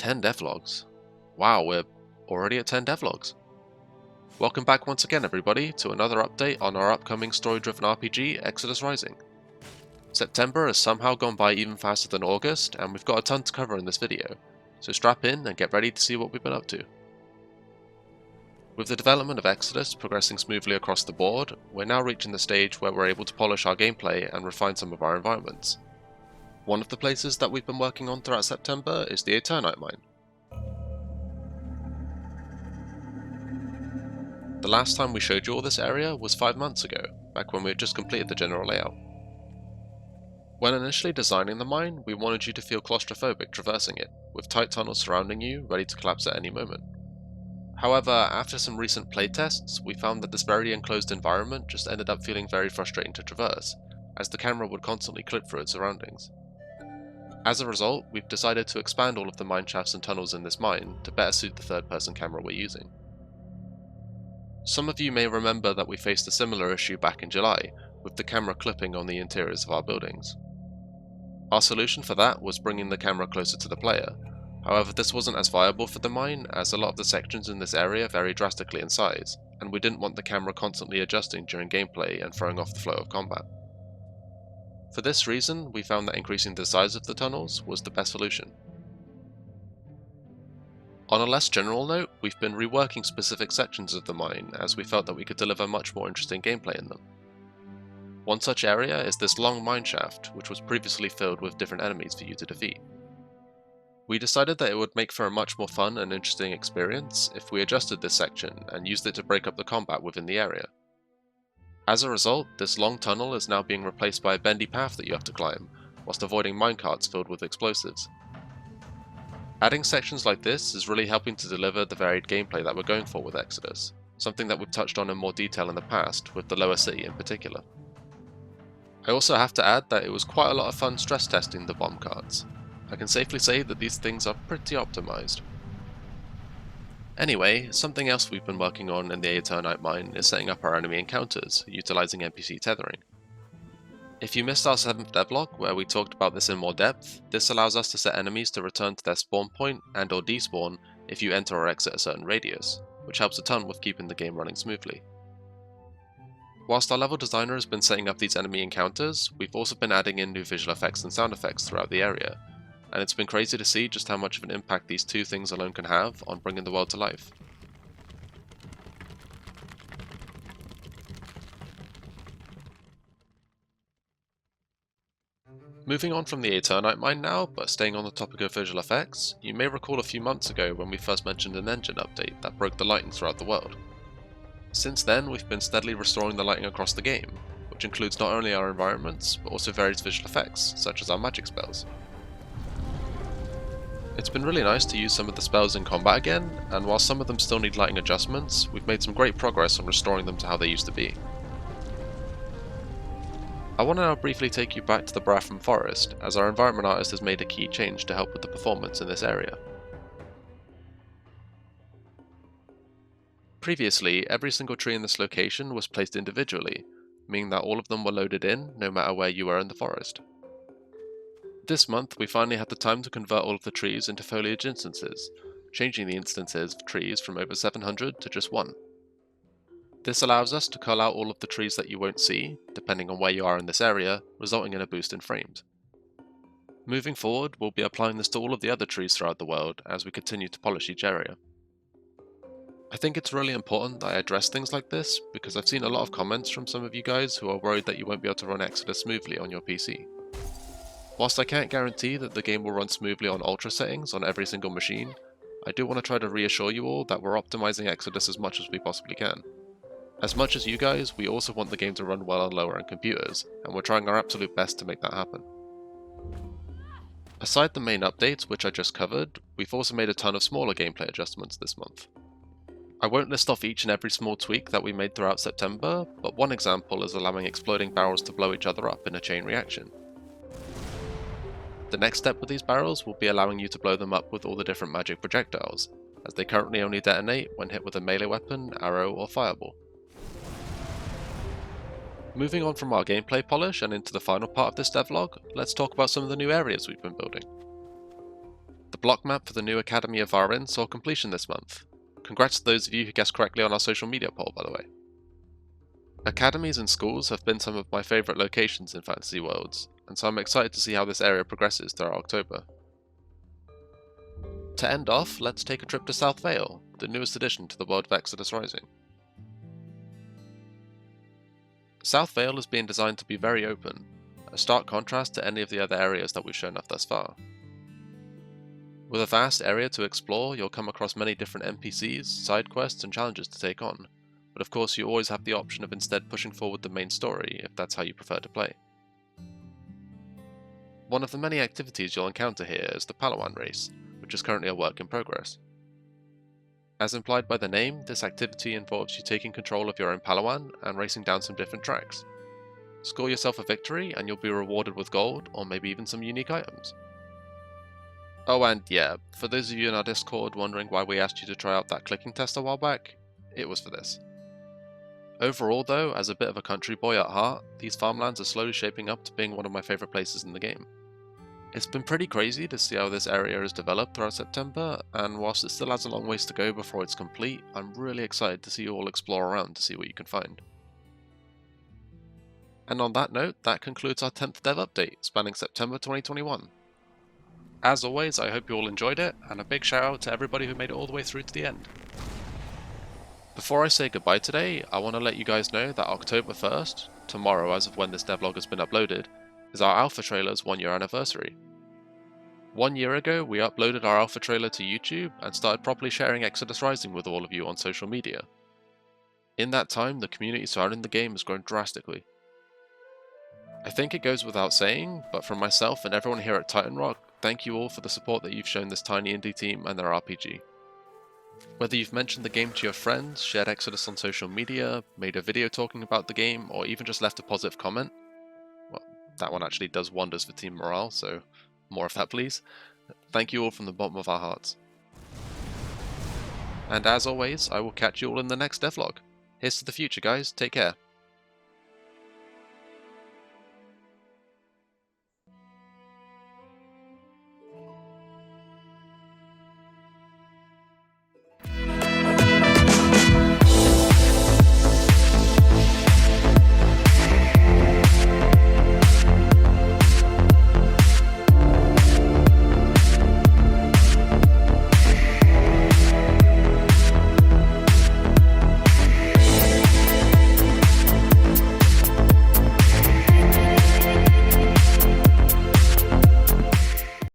10 devlogs. Wow, we're already at 10 devlogs. Welcome back once again everybody to another update on our upcoming story-driven RPG, Exodus Rising. September has somehow gone by even faster than August, and we've got a ton to cover in this video, so strap in and get ready to see what we've been up to. With the development of Exodus progressing smoothly across the board, we're now reaching the stage where we're able to polish our gameplay and refine some of our environments. One of the places that we've been working on throughout September is the Atarnite Mine. The last time we showed you all this area was 5 months ago, back when we had just completed the general layout. When initially designing the mine, we wanted you to feel claustrophobic traversing it, with tight tunnels surrounding you, ready to collapse at any moment. However, after some recent playtests, we found that this very enclosed environment just ended up feeling very frustrating to traverse, as the camera would constantly clip through its surroundings. As a result, we've decided to expand all of the mine shafts and tunnels in this mine to better suit the third-person camera we're using. Some of you may remember that we faced a similar issue back in July, with the camera clipping on the interiors of our buildings. Our solution for that was bringing the camera closer to the player. However, this wasn't as viable for the mine, as a lot of the sections in this area vary drastically in size, and we didn't want the camera constantly adjusting during gameplay and throwing off the flow of combat. For this reason, we found that increasing the size of the tunnels was the best solution. On a less general note, we've been reworking specific sections of the mine as we felt that we could deliver much more interesting gameplay in them. One such area is this long mine shaft, which was previously filled with different enemies for you to defeat. We decided that it would make for a much more fun and interesting experience if we adjusted this section and used it to break up the combat within the area. As a result, this long tunnel is now being replaced by a bendy path that you have to climb, whilst avoiding minecarts filled with explosives. Adding sections like this is really helping to deliver the varied gameplay that we're going for with Exodus, something that we've touched on in more detail in the past, with the lower city in particular. I also have to add that it was quite a lot of fun stress testing the bomb carts. I can safely say that these things are pretty optimized. Anyway, something else we've been working on in the Atarnite Mine is setting up our enemy encounters, utilizing NPC tethering. If you missed our 7th devlog, where we talked about this in more depth, this allows us to set enemies to return to their spawn point and or despawn if you enter or exit a certain radius, which helps a ton with keeping the game running smoothly. Whilst our level designer has been setting up these enemy encounters, we've also been adding in new visual effects and sound effects throughout the area, and it's been crazy to see just how much of an impact these two things alone can have on bringing the world to life. Moving on from the Atarnite Mine now, but staying on the topic of visual effects, you may recall a few months ago when we first mentioned an engine update that broke the lighting throughout the world. Since then, we've been steadily restoring the lighting across the game, which includes not only our environments, but also various visual effects, such as our magic spells. It's been really nice to use some of the spells in combat again, and while some of them still need lighting adjustments, we've made some great progress on restoring them to how they used to be. I want to now briefly take you back to the VAHRIN'S forest, as our environment artist has made a key change to help with the performance in this area. Previously, every single tree in this location was placed individually, meaning that all of them were loaded in, no matter where you were in the forest. This month, we finally had the time to convert all of the trees into foliage instances, changing the instances of trees from over 700 to just 1. This allows us to cull out all of the trees that you won't see, depending on where you are in this area, resulting in a boost in frames. Moving forward, we'll be applying this to all of the other trees throughout the world as we continue to polish each area. I think it's really important that I address things like this, because I've seen a lot of comments from some of you guys who are worried that you won't be able to run Exodus smoothly on your PC. Whilst I can't guarantee that the game will run smoothly on ultra settings on every single machine, I do want to try to reassure you all that we're optimizing Exodus as much as we possibly can. As much as you guys, we also want the game to run well on lower end computers, and we're trying our absolute best to make that happen. Aside the main updates which I just covered, we've also made a ton of smaller gameplay adjustments this month. I won't list off each and every small tweak that we made throughout September, but one example is allowing exploding barrels to blow each other up in a chain reaction. The next step with these barrels will be allowing you to blow them up with all the different magic projectiles, as they currently only detonate when hit with a melee weapon, arrow or fireball. Moving on from our gameplay polish and into the final part of this devlog, let's talk about some of the new areas we've been building. The block map for the new Academy of VAHRIN'S saw completion this month. Congrats to those of you who guessed correctly on our social media poll, by the way. Academies and schools have been some of my favourite locations in Fantasy Worlds, and so I'm excited to see how this area progresses throughout October. To end off, let's take a trip to South Vale, the newest addition to the world of Exodus Rising. South Vale is being designed to be very open, a stark contrast to any of the other areas that we've shown off thus far. With a vast area to explore, you'll come across many different NPCs, side quests and challenges to take on, but of course you always have the option of instead pushing forward the main story if that's how you prefer to play. One of the many activities you'll encounter here is the Palawan race, which is currently a work in progress. As implied by the name, this activity involves you taking control of your own Palawan and racing down some different tracks. Score yourself a victory and you'll be rewarded with gold, or maybe even some unique items. Oh, and yeah, for those of you in our Discord wondering why we asked you to try out that clicking test a while back, it was for this. Overall though, as a bit of a country boy at heart, these farmlands are slowly shaping up to being one of my favourite places in the game. It's been pretty crazy to see how this area has developed throughout September, and whilst it still has a long ways to go before it's complete, I'm really excited to see you all explore around to see what you can find. And on that note, that concludes our 10th dev update, spanning September 2021. As always, I hope you all enjoyed it, and a big shout out to everybody who made it all the way through to the end. Before I say goodbye today, I want to let you guys know that October 1st, tomorrow as of when this devlog has been uploaded, is our alpha trailer's 1 year anniversary. 1 year ago, we uploaded our alpha trailer to YouTube and started properly sharing Exodus Rising with all of you on social media. In that time, the community surrounding the game has grown drastically. I think it goes without saying, but from myself and everyone here at Titan Roc, thank you all for the support that you've shown this tiny indie team and their RPG. Whether you've mentioned the game to your friends, shared Exodus on social media, made a video talking about the game, or even just left a positive comment, well, that one actually does wonders for team morale, so more of that please. Thank you all from the bottom of our hearts. And as always, I will catch you all in the next devlog. Here's to the future guys, take care.